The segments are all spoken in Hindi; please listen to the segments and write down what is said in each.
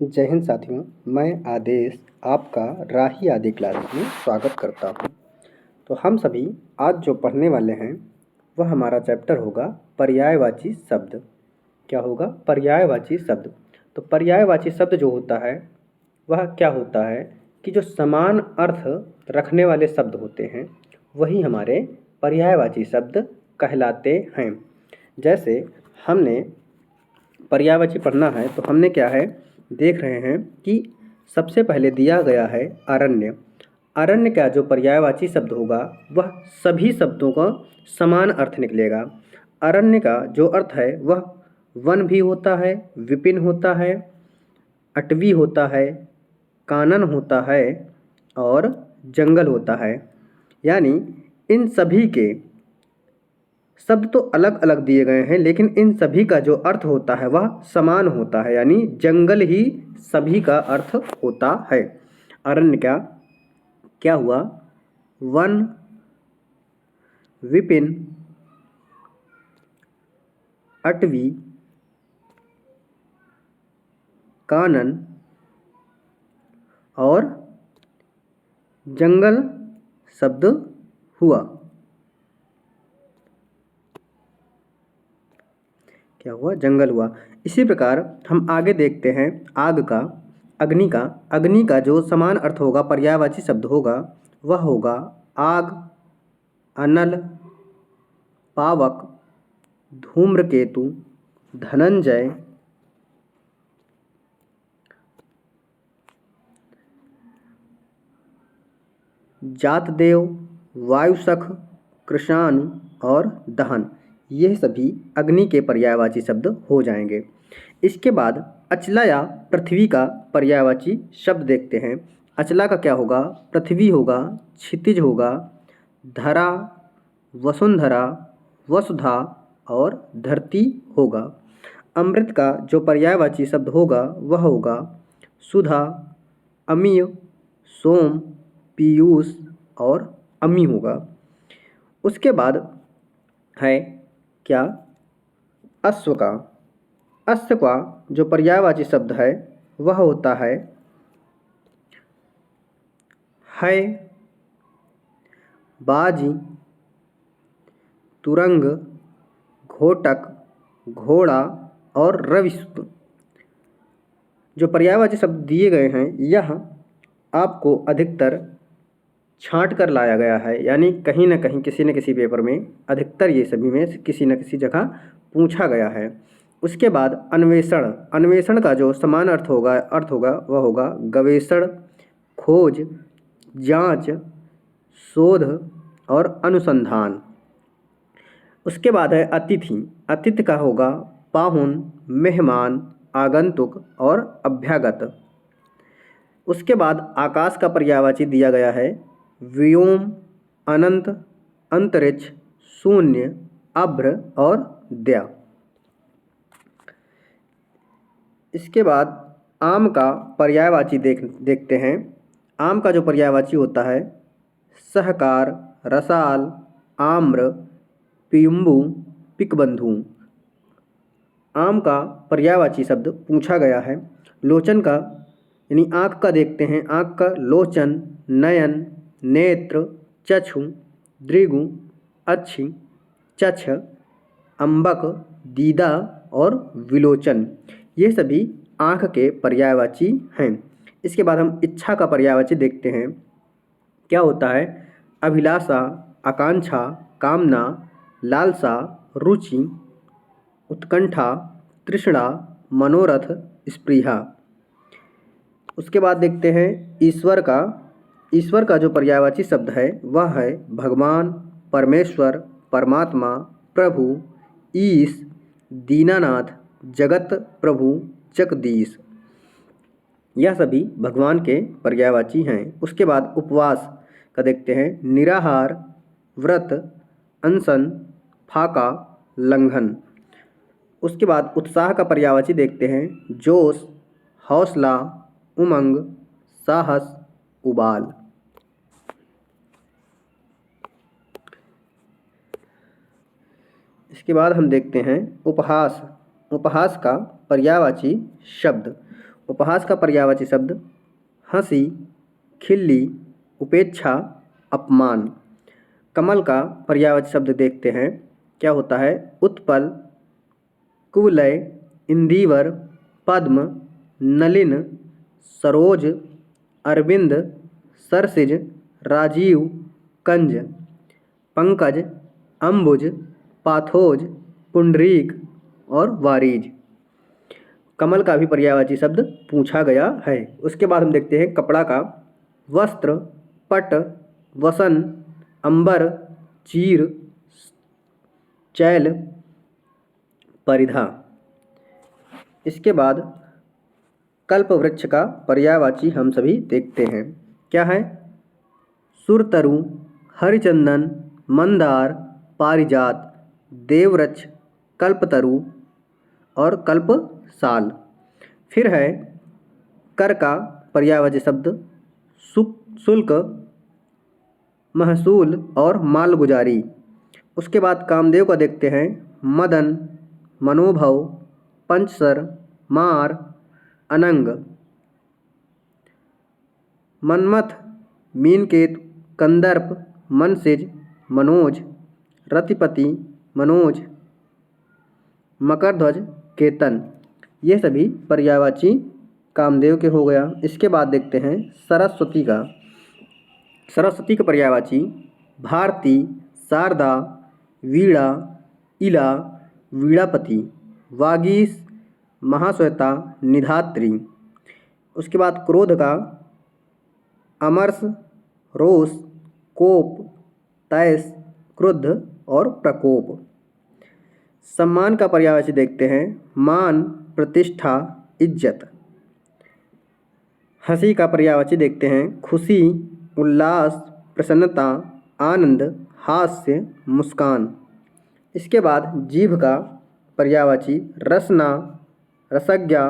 जय हिंद साथियों, मैं आदेश आपका राही आदि क्लास में स्वागत करता हूँ। तो हम सभी आज जो पढ़ने वाले हैं वह हमारा चैप्टर होगा पर्यायवाची शब्द। क्या होगा? पर्यायवाची शब्द। तो पर्यायवाची शब्द जो होता है वह क्या होता है कि जो समान अर्थ रखने वाले शब्द होते हैं वही हमारे पर्यायवाची शब्द कहलाते हैं। जैसे हमने पर्यायवाची पढ़ना है तो हमने क्या है देख रहे हैं कि सबसे पहले दिया गया है अरण्य। अरण्य का जो पर्यायवाची शब्द होगा वह सभी शब्दों का समान अर्थ निकलेगा। अरण्य का जो अर्थ है वह वन भी होता है, विपिन होता है, अटवी होता है, कानन होता है और जंगल होता है। यानी इन सभी के शब्द तो अलग अलग दिए गए हैं लेकिन इन सभी का जो अर्थ होता है वह समान होता है, यानी जंगल ही सभी का अर्थ होता है। अरण्य का क्या हुआ? वन, विपिन, अटवी, कानन और जंगल शब्द हुआ। क्या हुआ? जंगल हुआ। इसी प्रकार हम आगे देखते हैं आग का, अग्नि का। अग्नि का जो समान अर्थ होगा, पर्यायवाची शब्द होगा, वह होगा आग, अनल, पावक, धूम्रकेतु, धनंजय, जातदेव, वायुसख, कृशानु और दहन। यह सभी अग्नि के पर्यायवाची शब्द हो जाएंगे। इसके बाद अचला या पृथ्वी का पर्यायवाची शब्द देखते हैं। अचला का क्या होगा? पृथ्वी होगा, क्षितिज होगा, धरा, वसुंधरा, वसुधा और धरती होगा। अमृत का जो पर्यायवाची शब्द होगा वह होगा सुधा, अमीय, सोम, पीयूष और अम्मी होगा। उसके बाद है क्या? अश्व का। अश्व का जो पर्यायवाची शब्द है वह होता है बाजी, तुरंग, घोटक, घोड़ा और रविशु। जो पर्यायवाची शब्द दिए गए हैं यह आपको अधिकतर छांट कर लाया गया है, यानी कहीं ना कहीं किसी न किसी पेपर में अधिकतर ये सभी में से किसी न किसी जगह पूछा गया है। उसके बाद अन्वेषण। अन्वेषण का जो समान अर्थ होगा वह होगा गवेषण, खोज, जांच, शोध और अनुसंधान। उसके बाद है अतिथि। अतिथि का होगा पाहुन, मेहमान, आगंतुक और अभ्यागत। उसके बाद आकाश का पर्यायवाची दिया गया है व्योम, अनंत, अंतरिक्ष, शून्य, अभ्र और द्या। इसके बाद आम का पर्यायवाची देखते हैं। आम का जो पर्यायवाची होता है सहकार, रसाल, आम्र, पियुम्बु, पिकबंधु। आम का पर्यायवाची शब्द पूछा गया है। लोचन का यानी आँख का देखते हैं। आँख का लोचन, नयन, नेत्र, चक्षु, दृगु, अच्छी, चक्ष, अम्बक, दीदा और विलोचन। ये सभी आँख के पर्यायवाची हैं। इसके बाद हम इच्छा का पर्यायवाची देखते हैं। क्या होता है? अभिलाषा, आकांक्षा, कामना, लालसा, रुचि, उत्कंठा, तृष्णा, मनोरथ, स्पृहा। उसके बाद देखते हैं ईश्वर का। ईश्वर का जो पर्यायवाची शब्द है वह है भगवान, परमेश्वर, परमात्मा, प्रभु, ईश, दीनानाथ, जगत प्रभु, जगदीश। यह सभी भगवान के पर्यायवाची हैं। उसके बाद उपवास का देखते हैं। निराहार, व्रत, अनशन, फाका, लंघन। उसके बाद उत्साह का पर्यायवाची देखते हैं। जोश, हौसला, उमंग, साहस, उबाल। इसके बाद हम देखते हैं उपहास। उपहास का पर्यायवाची शब्द। उपहास का पर्यायवाची शब्द हंसी, खिल्ली, उपेक्षा, अपमान। कमल का पर्यायवाची शब्द देखते हैं क्या होता है। उत्पल, कुवलय, इंदिवर, पद्म, नलिन, सरोज, अरविंद, सरसिज, राजीव, कंज। पंकज, अंबुज, पाथोज, पुंडरीक और वारिज। कमल का भी पर्यायवाची शब्द पूछा गया है। उसके बाद हम देखते हैं कपड़ा का। वस्त्र, पट, वसन, अंबर, चीर, चैल, परिधा। इसके बाद कल्प वृक्ष का पर्यायवाची हम सभी देखते हैं क्या है। सुरतरु, हरिचंदन, मंदार, पारिजात, देववृक्ष, कल्पतरु और कल्पसाल। फिर है कर का पर्यायवाची शब्द शुल्क, महसूल और मालगुजारी। उसके बाद कामदेव का देखते हैं। मदन, मनोभव, पंचसर, मार, अनंग। मन्मथ, मीनकेतु, कंदर्प, मनसिज, मनोज, रतिपति, मनोज, मकरध्वज, केतन। ये सभी पर्यायवाची कामदेव के हो गया। इसके बाद देखते हैं सरस्वती का। सरस्वती का पर्यायवाची भारती, शारदा, वीणा, इला, वीणापति, वागीश, महाश्वेता, निधात्री। उसके बाद क्रोध का अमर्ष, रोष, कोप, तैश, क्रुद्ध और प्रकोप। सम्मान का पर्यायवाची देखते हैं। मान, प्रतिष्ठा, इज्जत। हंसी का पर्यायवाची देखते हैं। खुशी, उल्लास, प्रसन्नता, आनंद, हास्य, मुस्कान। इसके बाद जीभ का पर्यायवाची रसना, रसज्ञा,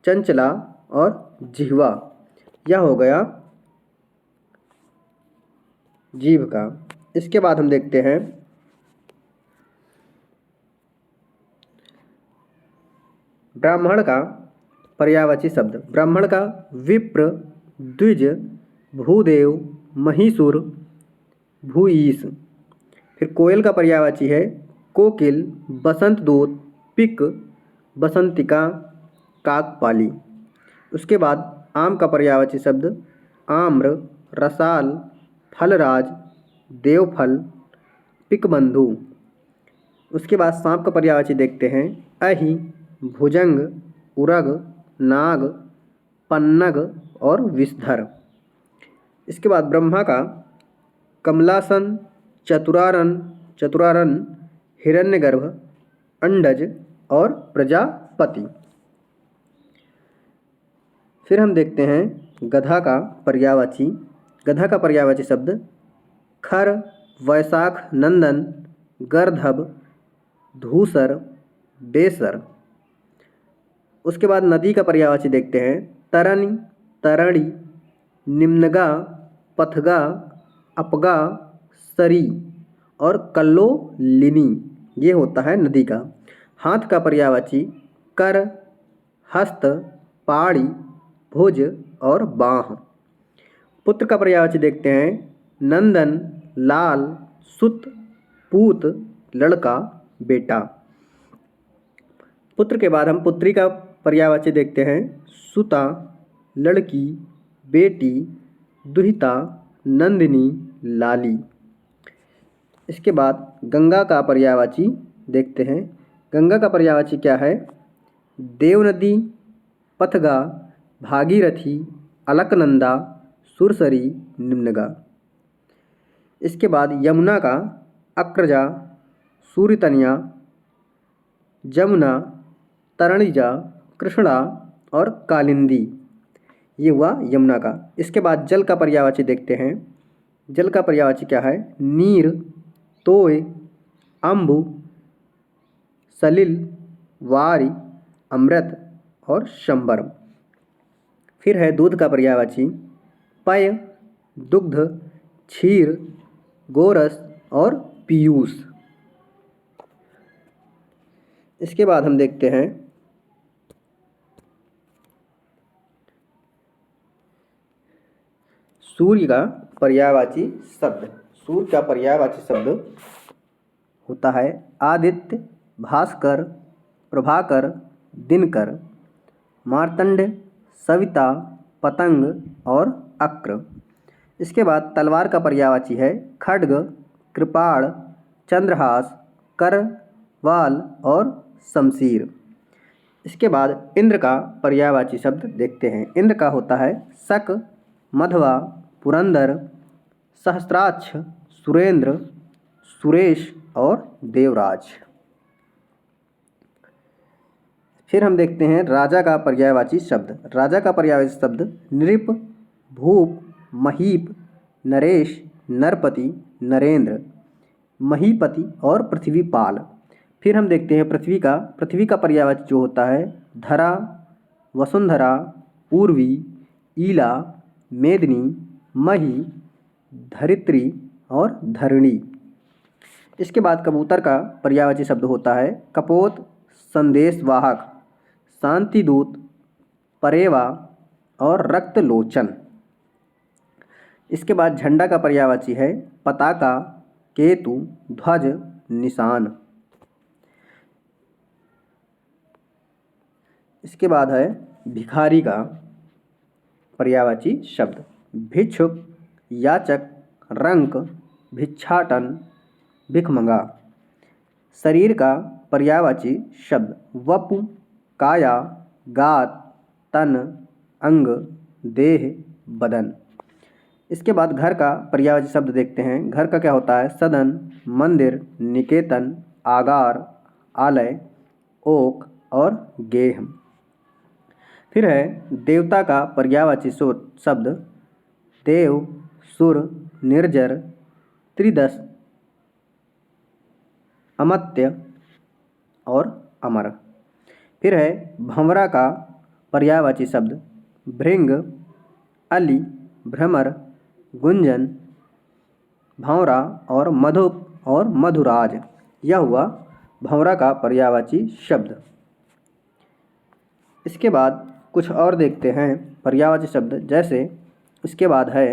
चंचला और जिह्वा। यह हो गया जीभ का। इसके बाद हम देखते हैं ब्राह्मण का पर्यायवाची शब्द। ब्राह्मण का विप्र, द्विज, भूदेव, महिषुर, भूईश। फिर कोयल का पर्यायवाची है कोकिल, बसंत दूत, पिक, बसंतिका, काकपाली। उसके बाद आम का पर्यायवाची शब्द आम्र, रसाल, फलराज, देवफल, पिकबंधु। उसके बाद सांप का पर्यायवाची देखते हैं। अहि, भुजंग, उरग, नाग, पन्नग और विषधर। इसके बाद ब्रह्मा का कमलासन, चतुरारन, चतुरारन, हिरण्यगर्भ, अंडज और प्रजापति। फिर हम देखते हैं गधा का पर्यायवाची। गधा का पर्यायवाची शब्द खर, वैशाख नंदन, गर्धब, धूसर, बेसर। उसके बाद नदी का पर्यायवाची देखते हैं। तरनी, तरणी, निम्नगा, पथगा, अपगा, सरी और कल्लोलिनी। ये होता है नदी का। हाथ का पर्यायवाची कर, हस्त, पाड़ी, भुज और बाँह। पुत्र का पर्यायवाची देखते हैं। नंदन, लाल, सुत, पूत, लड़का, बेटा। पुत्र के बाद हम पुत्री का पर्यायवाची देखते हैं। सुता, लड़की, बेटी, दुहिता, नंदिनी, लाली। इसके बाद गंगा का पर्यायवाची देखते हैं। गंगा का पर्यायवाची क्या है। देवनदी, पथगा, भागीरथी, अलकनंदा, सुरसरी, निम्नगा। इसके बाद यमुना का अक्रजा, सूर्यतनिया, जमुना, तरणिजा, कृष्णा और कालिंदी। ये हुआ यमुना का। इसके बाद जल का पर्यायवाची देखते हैं। जल का पर्यायवाची क्या है। नीर, तोय, अम्बु, सलिल, वारी, अमृत और शंबर। फिर है दूध का पर्यायवाची पय, दुग्ध, क्षीर, गोरस और पीयूष। इसके बाद हम देखते हैं सूर्य का पर्यायवाची शब्द। सूर्य का पर्यायवाची शब्द होता है आदित्य, भास्कर, प्रभाकर, दिनकर, मार्तंड, सविता, पतंग और अक्र। इसके बाद तलवार का पर्यायवाची है खड्ग, कृपाण, चंद्रहास, कर, वाल और शमशीर। इसके बाद इंद्र का पर्यायवाची शब्द देखते हैं। इंद्र का होता है शक, मधवा, पुरंदर, सहस्त्राक्ष, सुरेंद्र, सुरेश और देवराज। फिर हम देखते हैं राजा का पर्यायवाची शब्द। राजा का पर्यायवाची शब्द नृप, भूप, महीप, नरेश, नरपति, नरेंद्र, महीपति और पृथ्वीपाल। फिर हम देखते हैं पृथ्वी का पर्यायवाची जो होता है धरा, वसुंधरा, पूर्वी, ईला, मेदिनी, मही, धरित्री और धरणी। इसके बाद कबूतर का पर्यायवाची शब्द होता है कपोत, संदेशवाहक, शांतिदूत, परेवा और रक्तलोचन। इसके बाद झंडा का पर्यायवाची है पताका, केतु, ध्वज, निशान। इसके बाद है भिखारी का पर्यायवाची शब्द भिक्षुक, याचक, रंक, भिक्षाटन, भिखमंगा। शरीर का पर्यायवाची शब्द वपु, काया, गात, तन, अंग, देह, बदन। इसके बाद घर का पर्यायवाची शब्द देखते हैं। घर का क्या होता है सदन, मंदिर, निकेतन, आगार, आलय, ओक और गेह। फिर है देवता का पर्यायवाची शब्द देव, सुर, निर्जर, त्रिदश, अमत्य और अमर। फिर है भंवरा का पर्यायवाची शब्द भृंग, अली, भ्रमर, गुंजन, भंवरा और मधुप और मधुराज। यह हुआ भंवरा का पर्यायवाची शब्द। इसके बाद कुछ और देखते हैं पर्यायवाची शब्द। जैसे इसके बाद है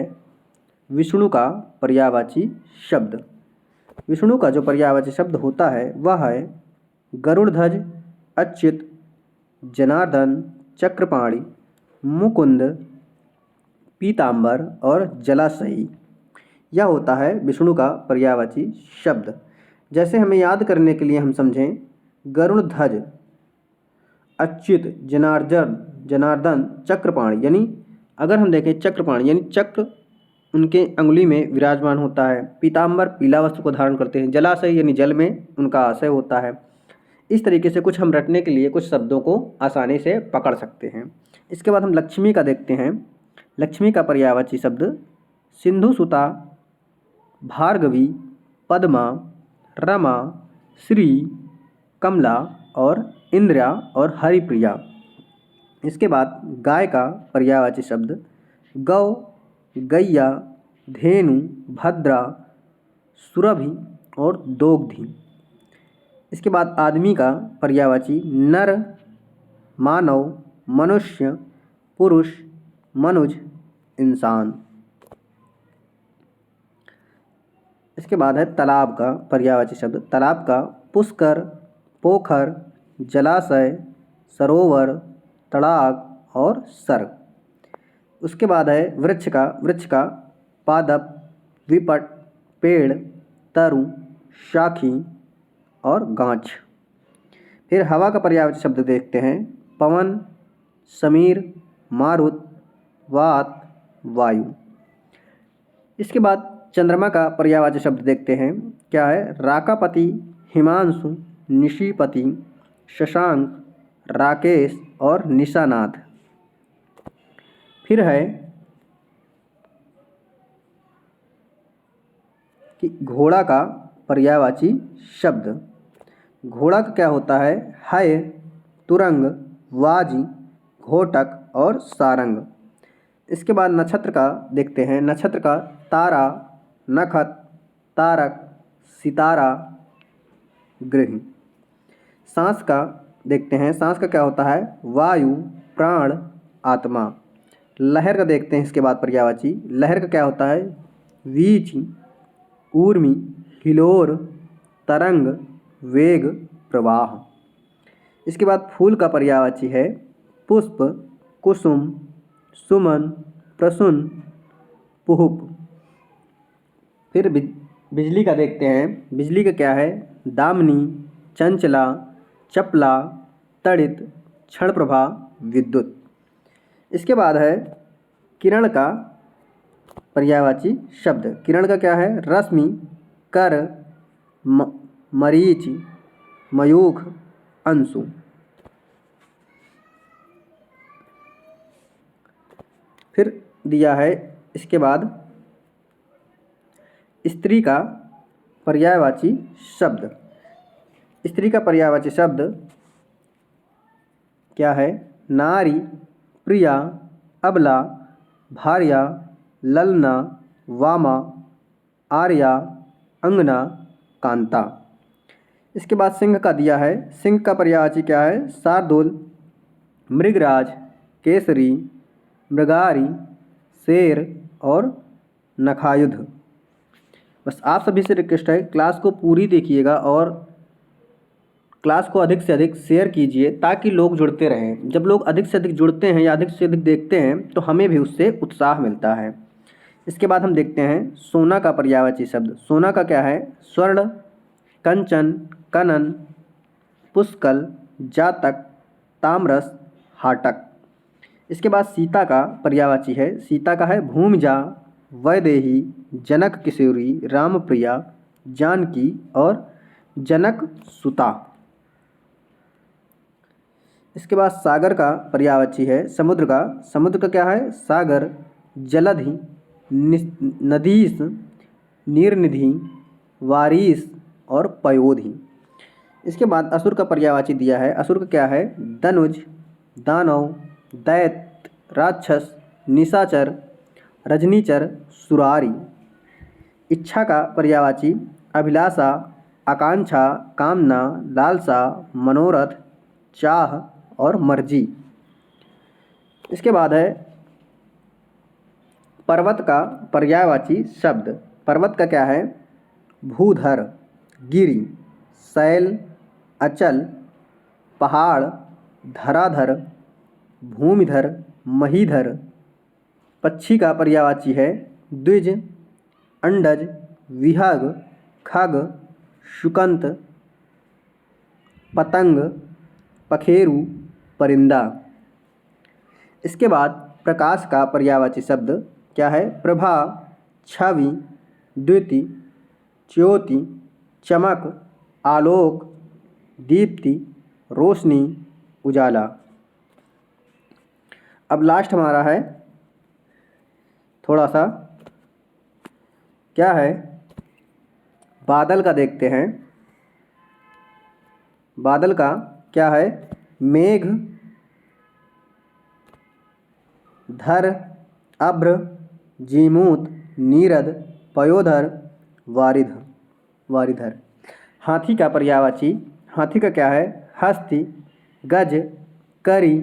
विष्णु का पर्यायवाची शब्द। विष्णु का जो पर्यायवाची शब्द होता है वह है गरुड़ध्वज, अच्युत, जनार्दन, चक्रपाणि, मुकुंद, पीतांबर और जलाशयी। यह होता है विष्णु का पर्यायवाची शब्द। जैसे हमें याद करने के लिए हम समझें गरुड़ध्वज, अच्युत, जनार्दन, चक्रपाणि। यानी अगर हम देखें चक्रपाणि यानी चक्र उनके अंगुली में विराजमान होता है। पीतांबर पीला वस्त्र को धारण करते हैं। जलाशय यानी जल में उनका आशय होता है। इस तरीके से कुछ हम रटने के लिए कुछ शब्दों को आसानी से पकड़ सकते हैं। इसके बाद हम लक्ष्मी का देखते हैं। लक्ष्मी का पर्यायवाची शब्द सिंधु सुता, भार्गवी, पद्मा, रमा, श्री, कमला और इंद्रा और हरिप्रिया। इसके बाद गाय का पर्यायवाची शब्द गौ, गैया, धेनु, भद्रा, सुरभि और दोग्धी। इसके बाद आदमी का पर्यायवाची नर, मानव, मनुष्य, पुरुष, मनुज, इंसान। इसके बाद है तालाब का पर्यायवाची शब्द। तालाब का पुष्कर, पोखर, जलाशय, सरोवर, तड़ाग और सर्ग। उसके बाद है वृक्ष का पादप, विपट, पेड़, तरु, शाखी और गांछ। फिर हवा का पर्यायवाची शब्द देखते हैं पवन, समीर, मारुत, वात, वायु। इसके बाद चंद्रमा का पर्यायवाची शब्द देखते हैं क्या है राकापति, हिमांशु, निशिपति, शशांक, राकेश और निशानाथ। फिर है कि घोड़ा का पर्यायवाची शब्द। घोड़ा का क्या होता है हय, तुरंग, वाजी, घोटक और सारंग। इसके बाद नक्षत्र का देखते हैं। नक्षत्र का तारा, नखत, तारक, सितारा, गृह। सांस का देखते हैं। सांस का क्या होता है वायु, प्राण, आत्मा। लहर का देखते हैं इसके बाद पर्यायवाची। लहर का क्या होता है? वीच, ऊर्मी, हिलोर, तरंग, वेग, प्रवाह। इसके बाद फूल का पर्यायवाची है पुष्प, कुसुम, सुमन, प्रसून, पुष्प। फिर बिजली का देखते हैं। बिजली का क्या है? दामिनी, चंचला, चपला, तड़ित, क्षणप्रभा, विद्युत। इसके बाद है किरण का पर्यायवाची शब्द। किरण का क्या है? रश्मि, कर, मरीच, मयूख, अंशु। फिर दिया है इसके बाद स्त्री का पर्यायवाची शब्द। स्त्री का पर्यायवाची शब्द क्या है? नारी, प्रिया, अबला, भार्या, ललना, वामा, आर्या, अंगना, कांता। इसके बाद सिंह का दिया है। सिंह का पर्यायवाची क्या है? शार्दूल, मृगराज, केसरी, मृगारी, शेर और नखायुध। बस आप सभी से रिक्वेस्ट है, क्लास को पूरी देखिएगा और क्लास को अधिक से अधिक शेयर कीजिए ताकि लोग जुड़ते रहें। जब लोग अधिक से अधिक जुड़ते हैं या अधिक से अधिक देखते हैं तो हमें भी उससे उत्साह मिलता है। इसके बाद हम देखते हैं सोना का पर्यायवाची शब्द। सोना का क्या है? स्वर्ण, कंचन, कनन, पुष्कल, जातक, ताम्रस, हाटक। इसके बाद सीता का पर्यायवाची है। सीता का है भूमिजा, वैदेही, जनक किशोरी, रामप्रिया, जानकी और जनक सुता। इसके बाद सागर का पर्यायवाची है समुद्र का। समुद्र का क्या है? सागर, जलधि, नदीस, नीरनिधि, वारिस और पयोधि। इसके बाद असुर का पर्यायवाची दिया है। असुर का क्या है? दनुज, दानव, दैत्य, राक्षस, निशाचर, रजनीचर, सुरारी। इच्छा का पर्यायवाची अभिलाषा, आकांक्षा, कामना, लालसा, मनोरथ, चाह और मर्जी। इसके बाद है पर्वत का पर्यायवाची शब्द। पर्वत का क्या है? भूधर, गिरि, शैल, अचल, पहाड़, धराधर, भूमिधर, महीधर। पक्षी का पर्यायवाची है द्विज, अंडज, विहग, खग, शुकंत, पतंग, पखेरु, परिंदा। इसके बाद प्रकाश का पर्यायवाची शब्द क्या है? प्रभा, छवि, द्युति, ज्योति, चमक, आलोक, दीप्ति, रोशनी, उजाला। अब लास्ट हमारा है थोड़ा सा क्या है? बादल का देखते हैं। बादल का क्या है? मेघ, धर, अभ्र, जीमूत, नीरद, पयोधर, वारिधर। हाथी का पर्यायवाची। हाथी का क्या है? हस्ती, गज, करी,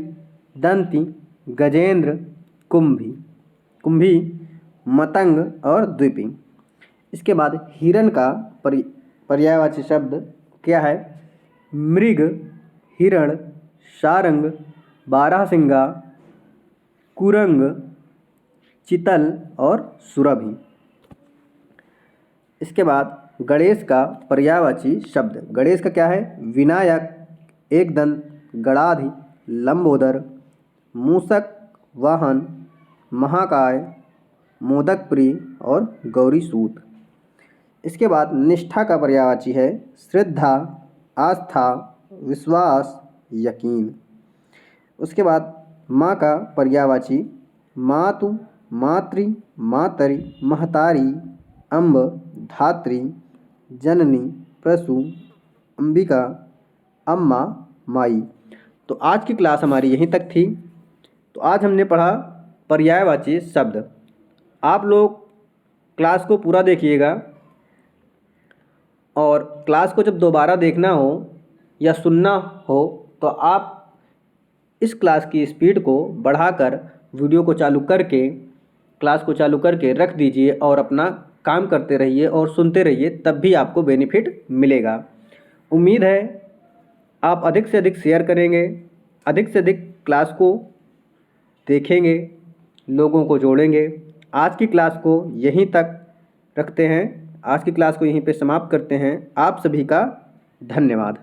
दंती, गजेंद्र, कुंभी, मतंग और द्वीपी। इसके बाद हिरण का पर्यायवाची शब्द क्या है? मृग, हिरण, सारंग, बारहसिंगा, कुरंग, चितल और सुरभि। इसके बाद गणेश का पर्यायवाची शब्द। गणेश का क्या है? विनायक, एकदंत, गणाधि, लंबोदर, मूषक वाहन, महाकाय, मोदक प्रिय और गौरीसूत। इसके बाद निष्ठा का पर्यायवाची है श्रद्धा, आस्था, विश्वास, यकीन। उसके बाद माँ का पर्यायवाची मातु, मातृ, मातरि, महतारी, अम्ब, धात्री, जननी, प्रसू, अंबिका, अम्मा, माई। तो आज की क्लास हमारी यहीं तक थी। तो आज हमने पढ़ा पर्यायवाची शब्द। आप लोग क्लास को पूरा देखिएगा और क्लास को जब दोबारा देखना हो या सुनना हो तो आप इस क्लास की स्पीड को बढ़ाकर वीडियो को चालू करके, क्लास को चालू करके रख दीजिए और अपना काम करते रहिए और सुनते रहिए, तब भी आपको बेनिफिट मिलेगा। उम्मीद है आप अधिक से अधिक शेयर करेंगे, अधिक से अधिक क्लास को देखेंगे, लोगों को जोड़ेंगे। आज की क्लास को यहीं तक रखते हैं, आज की क्लास को यहीं पे समाप्त करते हैं। आप सभी का धन्यवाद।